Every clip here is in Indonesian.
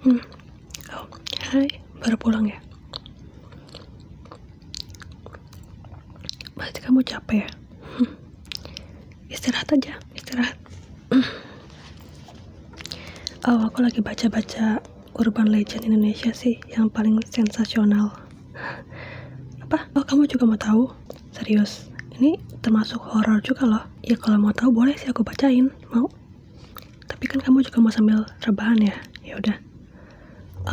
Hmm. Oh, hai, baru pulang ya? Pasti kamu capek ya? Istirahat aja, istirahat. Oh, aku lagi baca-baca Urban Legend Indonesia sih, yang paling sensasional. Apa? Oh, kamu juga mau tahu? Serius? Ini termasuk horor juga loh. Ya kalau mau tahu boleh sih aku bacain. Mau? Tapi kan kamu juga mau sambil rebahan ya? Ya udah.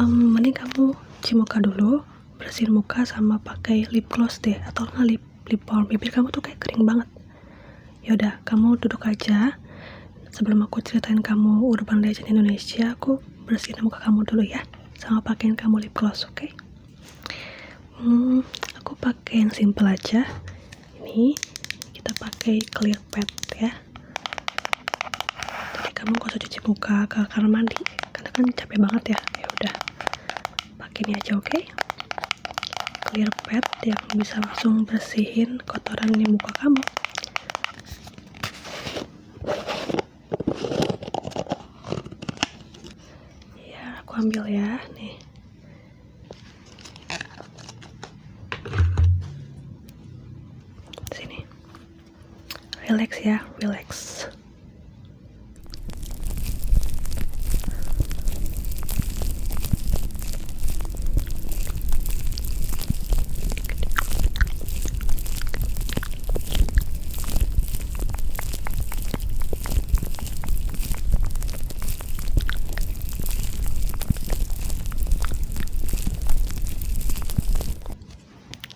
Mending kamu cuci muka dulu, bersihin muka sama pakai lip gloss deh, atau nggak lip balm. Bibir kamu tuh kayak kering banget. Ya udah, kamu duduk aja. Sebelum aku ceritain kamu Urban Legend Indonesia, aku bersihin muka kamu dulu ya, sama pakein kamu lip gloss, oke? Aku pakai yang simple aja. Ini kita pakai clear pad ya. Jadi kamu gak usah cuci muka ke kamar mandi, karena kan capek banget ya. Ya udah, pakai ini aja, oke? Clear pad yang bisa langsung bersihin kotoran di muka kamu. Ya, aku ambil ya, nih. Sini. Relax ya, relax.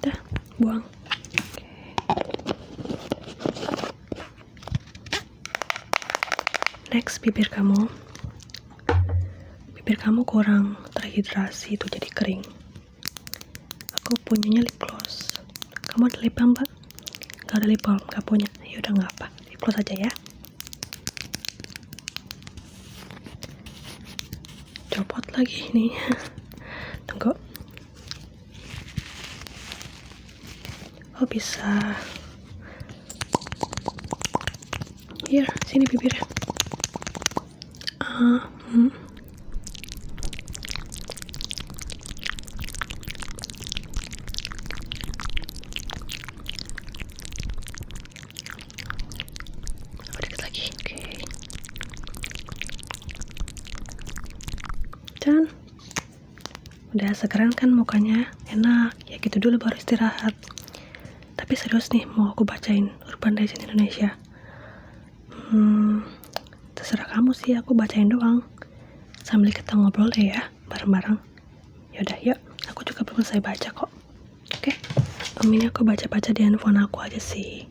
Dah, buang. Next, bibir kamu kurang terhidrasi, itu jadi kering. Aku punyanya lip gloss. Kamu ada lip balm, Mbak? Gak ada lip balm, gak punya. Ya udah, nggak apa, lip gloss aja ya. Copot lagi nih. Tunggu. Oh, bisa. Here, sini bibirnya. Oh, dikit lagi. Oke. Dan udah segeran kan mukanya? Enak. Ya gitu dulu baru istirahat. Tapi serius nih, mau aku bacain Urban Legend Indonesia. Terserah kamu sih, aku bacain doang. Sambil kita ngobrol deh ya, bareng-bareng. Yaudah, yuk. Aku juga belum selesai baca kok. Oke? Ini aku baca-baca di handphone aku aja sih.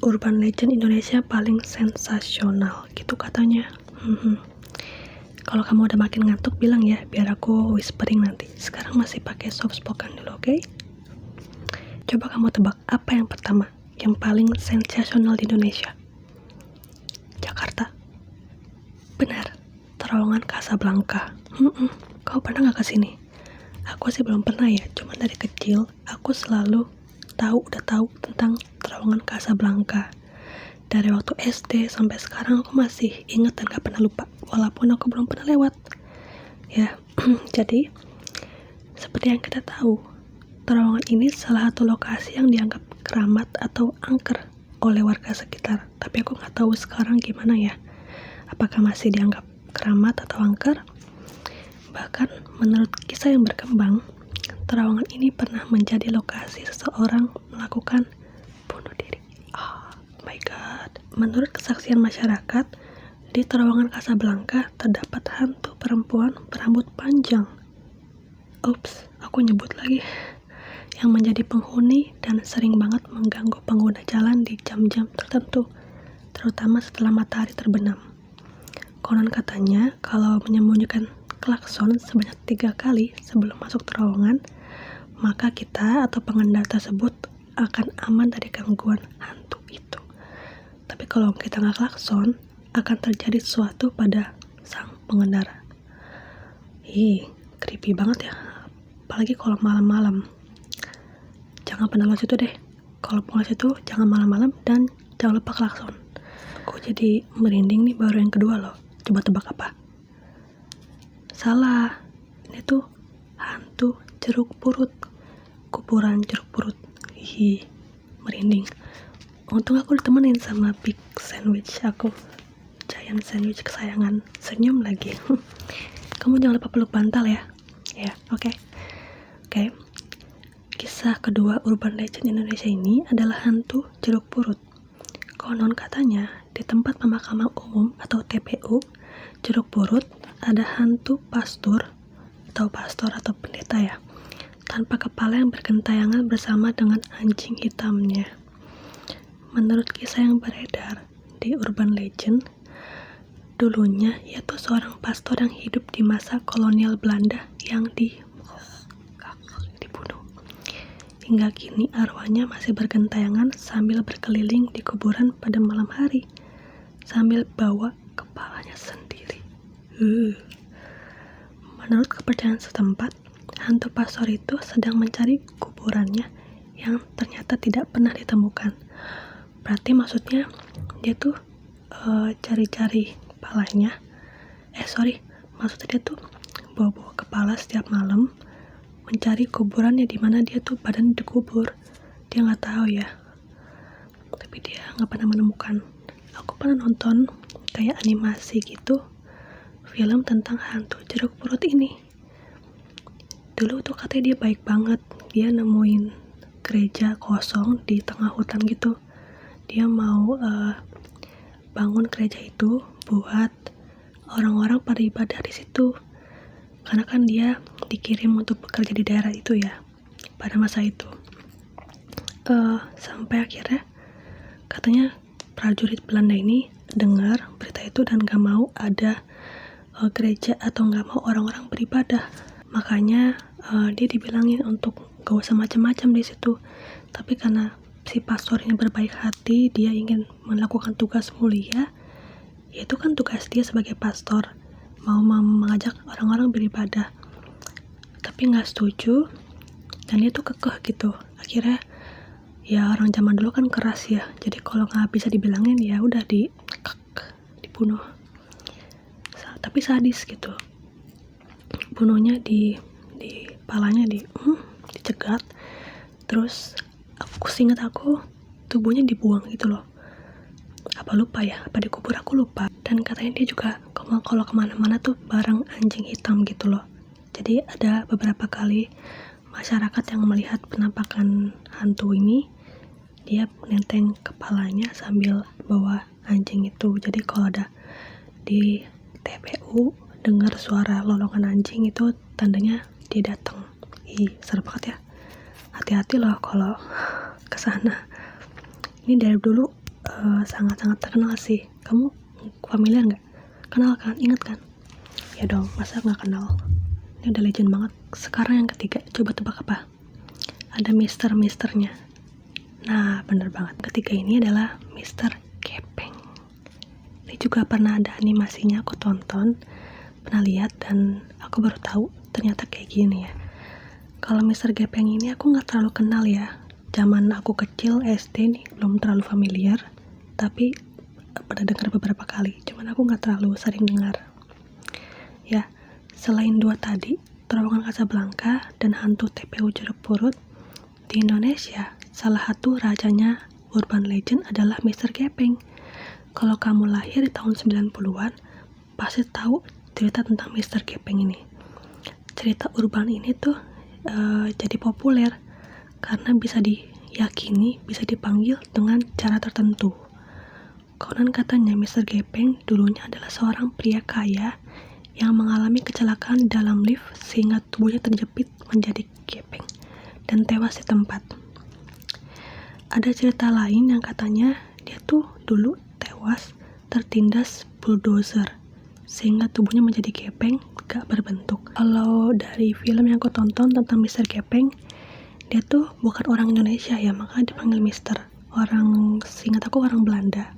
Urban Legend Indonesia paling sensasional, gitu katanya. Kalau kamu udah makin ngantuk, bilang ya, biar aku whispering nanti. Sekarang masih pakai soft spoken dulu, oke? Coba kamu tebak apa yang pertama, yang paling sensasional di Indonesia? Jakarta. Benar, terowongan Casablanca. Kau pernah nggak kesini? Aku sih belum pernah ya, cuman dari kecil aku selalu udah tahu tentang terowongan Casablanca. Dari waktu SD sampai sekarang aku masih ingat dan gak pernah lupa, walaupun aku belum pernah lewat. Ya, jadi seperti yang kita tahu, terowongan ini salah satu lokasi yang dianggap keramat atau angker oleh warga sekitar. Tapi aku nggak tahu sekarang gimana ya. Apakah masih dianggap keramat atau angker? Bahkan menurut kisah yang berkembang, terowongan ini pernah menjadi lokasi seseorang melakukan bunuh diri. Oh my god. Menurut kesaksian masyarakat, di terowongan Casablanca terdapat hantu perempuan berambut panjang. Ups, aku nyebut lagi. Yang menjadi penghuni dan sering banget mengganggu pengguna jalan di jam-jam tertentu, terutama setelah matahari terbenam. Konon katanya, kalau menyembunyikan klakson sebanyak 3 kali sebelum masuk terowongan, maka kita atau pengendara tersebut akan aman dari gangguan hantu itu. Tapi kalau kita nggak klakson, akan terjadi sesuatu pada sang pengendara. Creepy banget ya. Apalagi kalau malam-malam. Jangan pernah lewat situ deh. Kalau mau lewat situ, jangan malam-malam dan jangan lupa klakson. Aku jadi merinding nih, baru yang kedua loh. Coba tebak apa? Salah, ini tuh hantu jeruk purut, kuburan jeruk purut. Ih, merinding. Untung aku ditemenin sama big sandwich aku, giant sandwich kesayangan. Senyum lagi. Kamu jangan lupa peluk bantal ya. Ya, oke. Kisah kedua urban legend Indonesia ini adalah hantu jeruk purut. Konon katanya di tempat pemakaman umum atau TPU jeruk purut ada hantu pastor atau pendeta ya, tanpa kepala yang bergentayangan bersama dengan anjing hitamnya. Menurut kisah yang beredar di urban legend, dulunya ia tuh seorang pastor yang hidup di masa kolonial Belanda yang dibunuh. Hingga kini arwahnya masih bergentayangan sambil berkeliling di kuburan pada malam hari, sambil bawa kepalanya sendiri. Menurut kepercayaan setempat, hantu pastor itu sedang mencari kuburannya yang ternyata tidak pernah ditemukan. Berarti maksudnya dia tuh cari-cari kepalanya. Maksudnya dia tuh bawa kepala setiap malam mencari kuburannya di mana dia tuh badan dikubur. Dia nggak tahu ya, tapi dia nggak pernah menemukan. Aku pernah nonton kayak animasi gitu, film tentang hantu jeruk purut ini. Dulu tuh katanya dia baik banget, dia nemuin gereja kosong di tengah hutan gitu. Dia mau bangun gereja itu buat orang-orang pada ibadah di situ. Karena kan dia dikirim untuk bekerja di daerah itu ya, pada masa itu. Sampai akhirnya katanya prajurit Belanda ini dengar berita itu dan gak mau ada gereja atau gak mau orang-orang beribadah. Makanya dia dibilangin untuk gak usah macam-macam di situ. Tapi karena si pastor ini berbaik hati, dia ingin melakukan tugas mulia, yaitu kan tugas dia sebagai pastor, mau mengajak orang-orang beribadah, tapi nggak setuju, dan dia tuh kekeh gitu. Akhirnya ya orang zaman dulu kan keras ya, jadi kalau nggak bisa dibilangin ya udah dibunuh. Tapi sadis gitu, bunuhnya di palanya dicegat, terus seingat aku tubuhnya dibuang gitu loh. Apa lupa ya, apa dikubur aku lupa. Dan katanya dia juga kalau kemana-mana tuh bareng anjing hitam gitu loh. Jadi ada beberapa kali masyarakat yang melihat penampakan hantu ini, dia menenteng kepalanya sambil bawa anjing itu. Jadi kalau ada di TPU dengar suara lolongan anjing itu tandanya dia datang. Serem banget ya. Hati-hati loh kalau kesana. Ini dari dulu sangat-sangat terkenal sih. Kamu familiar nggak? Kenal kan? Ingat kan? Ya dong, masa nggak kenal? Ini udah legend banget. Sekarang yang ketiga, coba tebak apa? Ada misternya. Nah, bener banget. Ketiga ini adalah Mr. Gepeng. Ini juga pernah ada animasinya, aku tonton, pernah lihat, dan aku baru tahu ternyata kayak gini ya. Kalau Mr. Gepeng ini aku nggak terlalu kenal ya. Zaman aku kecil SD nih belum terlalu familiar, tapi pernah dengar beberapa kali. Cuman aku nggak terlalu sering dengar. Ya, selain dua tadi, Terowongan Casablanca dan hantu TPU Jeruk Purut, di Indonesia salah satu rajanya urban legend adalah Mr. Gepeng. Kalau kamu lahir di tahun 90-an, pasti tahu cerita tentang Mr. Gepeng ini. Cerita urban ini tuh jadi populer karena bisa diyakini bisa dipanggil dengan cara tertentu. Konon katanya Mr. Gepeng dulunya adalah seorang pria kaya yang mengalami kecelakaan dalam lift sehingga tubuhnya terjepit menjadi gepeng dan tewas di tempat. Ada cerita lain yang katanya dia tuh dulu tewas tertindas bulldozer sehingga tubuhnya menjadi gepeng gak berbentuk. Kalau dari film yang aku tonton tentang Mr. Gepeng, dia tuh bukan orang Indonesia ya, makanya dipanggil Mister. Seingat aku orang Belanda.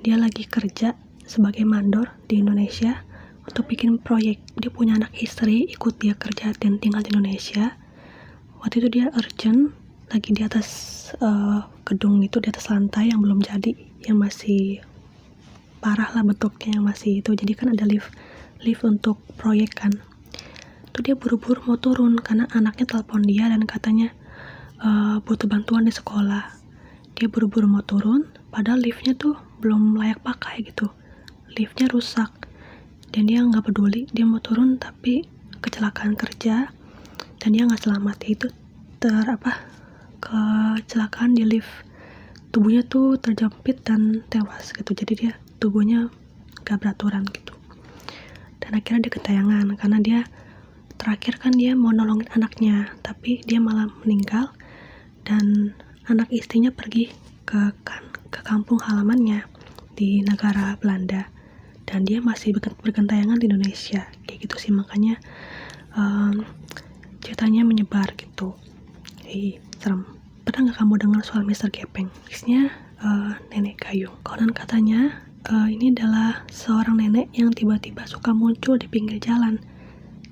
Dia lagi kerja sebagai mandor di Indonesia untuk bikin proyek. Dia punya anak istri, ikut dia kerja dan tinggal di Indonesia. Waktu itu dia urgent, lagi di atas gedung itu, di atas lantai yang belum jadi, yang masih parah lah bentuknya, yang masih itu. Jadi kan ada lift lift untuk proyek kan. Tuh dia buru-buru mau turun karena anaknya telepon dia dan katanya butuh bantuan di sekolah. Dia buru-buru mau turun, padahal liftnya tuh belum layak pakai gitu. Liftnya rusak dan dia nggak peduli, dia mau turun tapi kecelakaan kerja dan dia nggak selamat. Itu kecelakaan di lift, tubuhnya tuh terjepit dan tewas gitu. Jadi dia tubuhnya nggak beraturan gitu. Dan akhirnya dia ketayangan karena dia terakhir kan dia mau nolongin anaknya, tapi dia malah meninggal dan anak istrinya pergi ke kampung halamannya di negara Belanda dan dia masih bergentayangan di Indonesia kayak gitu sih. Makanya ceritanya menyebar gitu. Serem. Pernah nggak kamu dengar soal Mr. Gepeng? Kisahnya nenek gayung. Konon katanya ini adalah seorang nenek yang tiba-tiba suka muncul di pinggir jalan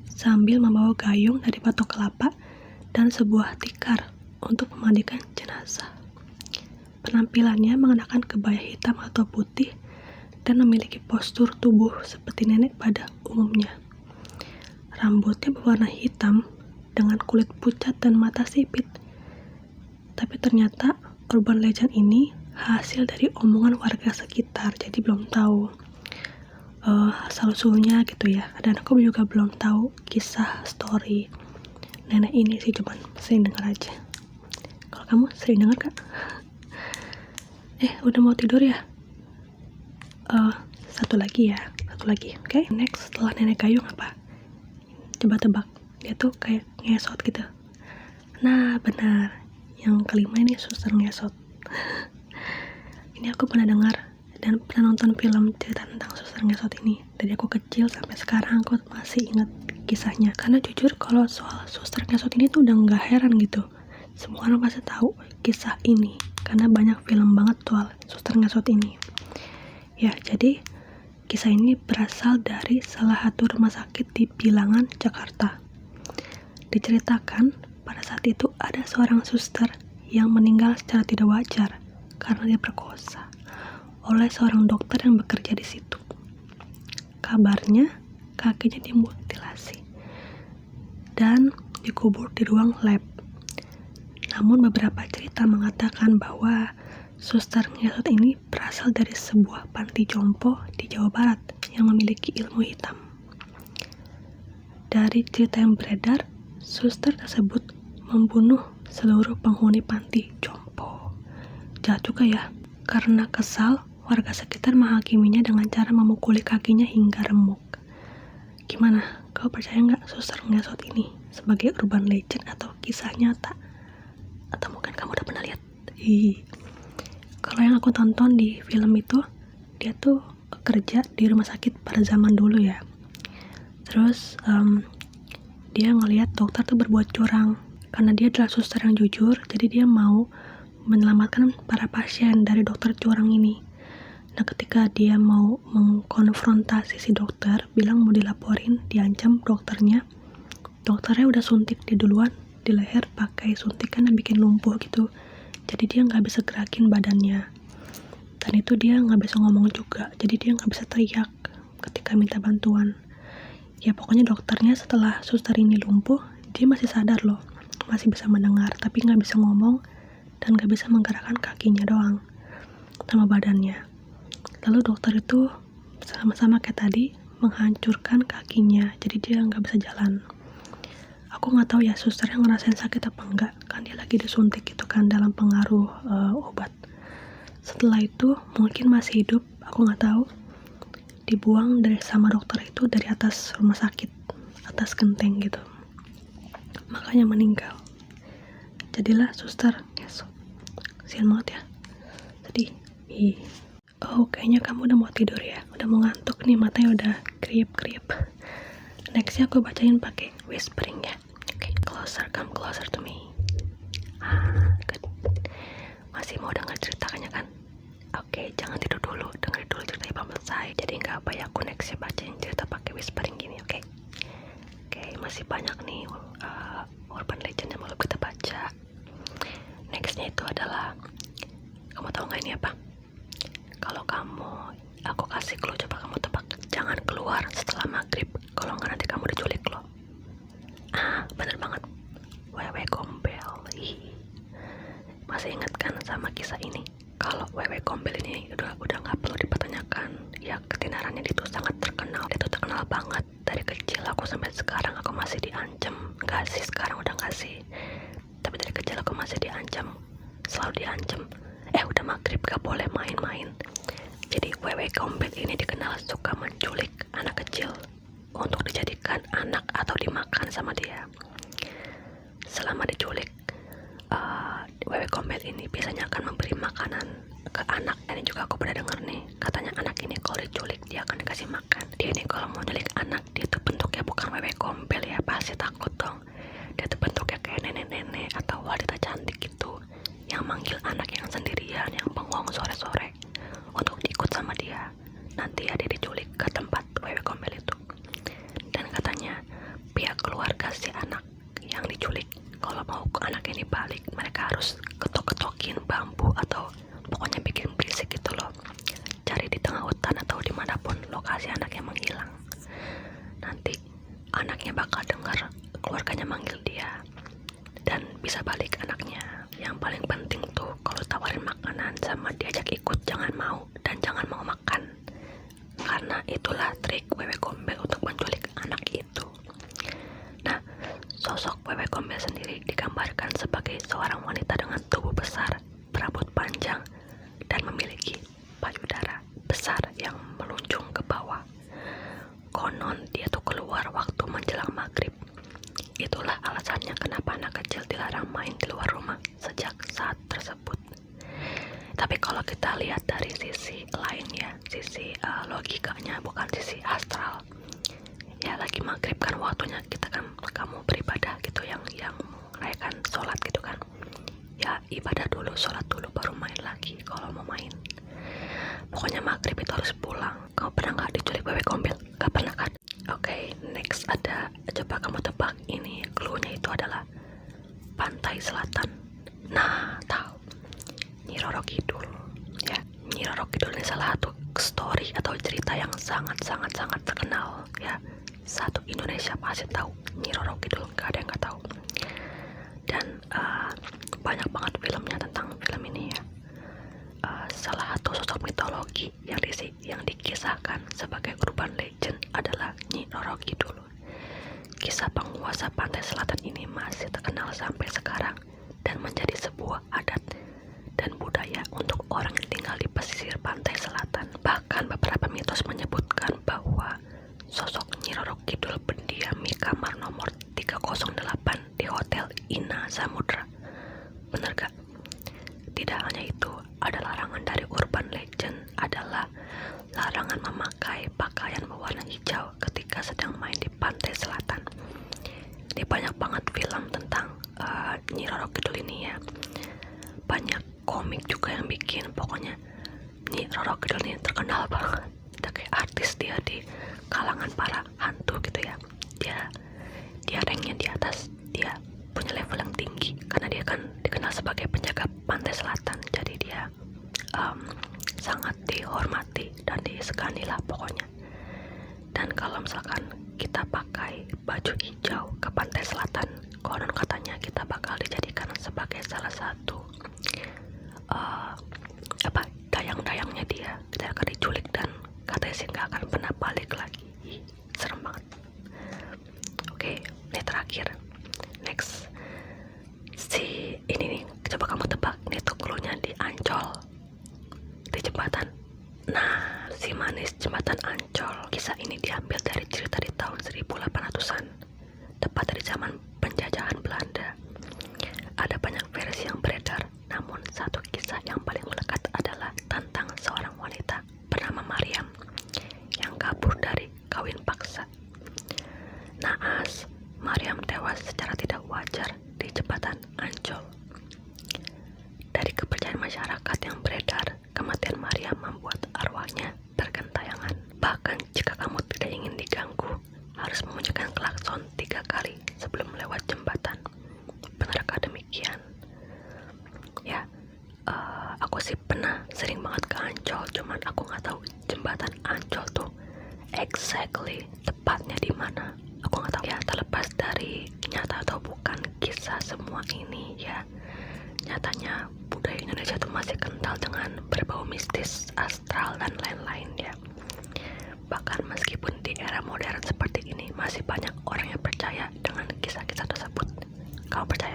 sambil membawa gayung dari batok kelapa dan sebuah tikar untuk memandikan jenazah. Penampilannya mengenakan kebaya hitam atau putih dan memiliki postur tubuh seperti nenek pada umumnya. Rambutnya berwarna hitam dengan kulit pucat dan mata sipit. Tapi ternyata urban legend ini hasil dari omongan warga sekitar, jadi belum tahu asal-usulnya gitu ya. Dan aku juga belum tahu kisah story nenek ini sih, cuman sering dengar aja. Kalau kamu sering dengar kak? Udah mau tidur ya? Satu lagi, oke? Next setelah nenek gayung apa? Coba tebak, dia tuh kayak ngesot gitu. Nah benar, yang kelima ini suster ngesot. Ini aku pernah dengar dan pernah nonton film cerita tentang suster ngesot ini. Dari aku kecil sampai sekarang aku masih ingat kisahnya. Karena jujur kalau soal suster ngesot ini tuh udah nggak heran gitu. Semua orang pasti tahu kisah ini karena banyak film banget soal suster ngesot ini. Ya, jadi kisah ini berasal dari salah satu rumah sakit di Bilangan, Jakarta. Diceritakan pada saat itu ada seorang suster yang meninggal secara tidak wajar karena diperkosa oleh seorang dokter yang bekerja di situ. Kabarnya kakinya dimutilasi dan dikubur di ruang lab. Namun beberapa cerita mengatakan bahwa suster ngesot ini berasal dari sebuah panti jompo di Jawa Barat yang memiliki ilmu hitam. Dari cerita yang beredar, suster tersebut membunuh seluruh penghuni panti jompo. Jahat juga ya. Karena kesal, warga sekitar menghakiminya dengan cara memukuli kakinya hingga remuk. Gimana? Kau percaya nggak suster ngesot ini sebagai urban legend atau kisah nyata? Atau mungkin kamu udah pernah lihat? Kalau yang aku tonton di film itu, dia tuh kerja di rumah sakit pada zaman dulu ya. Terus dia ngelihat dokter tuh berbuat curang. Karena dia adalah suster yang jujur, jadi dia mau menyelamatkan para pasien dari dokter curang ini. Nah ketika dia mau mengkonfrontasi si dokter, bilang mau dilaporin, diancam dokternya udah suntik di duluan di leher pakai suntikan yang bikin lumpuh gitu. Jadi dia nggak bisa gerakin badannya. Dan itu dia nggak bisa ngomong juga. Jadi dia nggak bisa teriak ketika minta bantuan. Ya pokoknya dokternya setelah suster ini lumpuh, dia masih sadar loh. Masih bisa mendengar, tapi nggak bisa ngomong dan nggak bisa menggerakkan kakinya doang sama badannya. Lalu dokter itu sama-sama kayak tadi menghancurkan kakinya. Jadi dia nggak bisa jalan. Aku nggak tahu ya susternya ngerasain sakit apa enggak, kan dia lagi disuntik gitu kan dalam pengaruh obat. Setelah itu mungkin masih hidup, aku nggak tahu. Dibuang dari sama dokter itu dari atas rumah sakit, atas genteng gitu. Makanya meninggal. Jadilah suster ngesot. Kasian banget ya. Sedih. Oh kayaknya kamu udah mau tidur ya, udah mau ngantuk nih, matanya udah kriip-kriip. Nextnya aku bacain pakai whispering ya. Okay, come closer to me. Good. Masih mau dengar ceritanya kan? Oke, jangan tidur dulu, dengerin dulu ceritanya belum selesai. Jadi nggak apa ya aku nextnya bacain cerita pakai whispering gini, oke? Oke, masih banyak nih urban legend yang mau kita baca. Nextnya itu adalah, kamu tahu nggak ini apa? Kalau aku kasih clue, coba kamu tebak. Jangan keluar setelah maghrib. Wewe Gombel ini dikenal suka menculik anak kecil untuk dijadikan anak atau dimakan sama dia. Selama diculik, Wewe Gombel ini biasanya akan memberi makanan ke anak. Dan juga aku pernah dengar nih, katanya anak ini kalau diculik dia akan dikasih makan. Dia ini kalau mau nyulik anak, dia tuh bentuknya bukan Wewe Gombel ya, pasti takut dong. Dia tuh bentuknya kayak nenek-nenek atau wanita cantik gitu, yang manggil anak yang sendirian, yang bengong sore-sore untuk ikut sama dia. Nanti ya dia diculik ke tempat Wewe Gombel itu. Dan katanya pihak keluarga si anak yang diculik, kalau mau anak ini balik, mereka harus ketok-ketokin bambu atau pokoknya bikin berisik gitu loh, cari di tengah hutan atau dimanapun lokasi anaknya menghilang. Nanti anaknya bakal dengar keluarganya manggil dia dan bisa balik anaknya. Yang paling penting tuh kalau tawarin makanan sama diajak ikut, jangan mau dan jangan mau makan, karena itulah trik Wewe Gombel untuk menculik anak itu. Nah, sosok Wewe Gombel sendiri digambarkan sebagai seorang wanita dengan tubuh besar, berambut panjang, dan memiliki payudara besar yang meluncung ke bawah. Konon dia tuh keluar waktu menjelang maghrib. Itulah alasannya kenapa anak kecil dilarang main di luar rumah sejak saat tersebut. Tapi kalau kita lihat dari sisi lain ya, sisi logikanya, bukan sisi astral. Ya lagi maghrib kan waktunya kita kan, kamu beribadah gitu, yang merayakan sholat gitu kan. Ya ibadah dulu, sholat dulu, baru main lagi kalau mau main. Pokoknya maghrib itu harus pulang. Kamu pernah nggak diculik Wewe Gombel? Gak pernah kan? Oke, next ada, coba kamu tebak ini, clue-nya itu adalah pantai selatan. Nah, tahu Nyi Roro Kidul ya. Nyi Roro Kidul ini salah satu story atau cerita yang sangat terkenal ya. Satu Indonesia pasti tahu Nyi Roro Kidul, gak ada yang gak tahu. Dan banyak banget filmnya tentang film ini ya. Salah satu sosok mitologi yang dikisahkan sebagai urban legend adalah Nyi Roro Kidul. Kisah penguasa pantai selatan ini masih terkenal sampai sekarang dan menjadi sebuah adat dan budaya untuk orang yang tinggal di pesisir pantai selatan. Bahkan beberapa mitos menyebutkan bahwa sosok Nyi Roro Kidul berdiam di kamar nomor 308 di Hotel Ina Samudra. Bener gak? Tidak hanya itu, ada larangan dari urban legend adalah larangan memakai pakaian berwarna hijau ketika sedang main di pantai selatan. Ini banyak banget film tentang Nyi Roro Kidul ini ya. Banyak komik juga yang bikin. Pokoknya Nyi Roro Kidul ini terkenal banget. Dia kayak artis dia di kalangan para hantu gitu ya. Dia ranknya di atas, dia punya level yang tinggi karena dia kan dikenal sebagai penjaga pantai selatan. Jadi dia sangat dihormati dan disegani lah pokoknya. Dan kalau misalkan kita pakai baju hijau ke pantai selatan, konon katanya kita bakal dijadikan sebagai salah satu dayang-dayangnya dia. Kita akan diculik dan katanya sih nggak akan pernah balik lagi. Serem banget. Oke, ini terakhir. Next, si ini nih, coba kamu tebak, ini tuh clue-nya di Ancol, di jembatan. Nah, si manis jembatan Ancol. Kisah ini diambil dari cerita di tahun 1800-an, tepat dari zaman penjajahan Belanda. Ada banyak versi yang beredar, namun satu kisah yang paling melekat adalah tentang seorang wanita bernama Mariam yang kabur dari kawin paksa. Naas, Mariam tewas secara tidak wajar di jembatan Ancol. Dari kepercayaan masyarakat yang beredar, kematian Mariam membuat arwahnya bergentayangan. Bahkan jika kamu tidak ingin diganggu, harus memunculkan klakson 3 kali sebelum lewat jembatan. Benarkah demikian? Ya, aku sih pernah sering banget ke Ancol, cuman aku nggak tahu jembatan Ancol tuh exactly tepatnya di mana. Aku nggak tahu ya, terlepas dari nyata atau bukan kisah semua ini ya. Nyatanya budaya Indonesia tuh masih kental dengan berbau mistis, astral, dan lain-lain ya. Bahkan meskipun di era modern seperti ini, masih banyak orang yang percaya dengan kisah-kisah tersebut. Kau percaya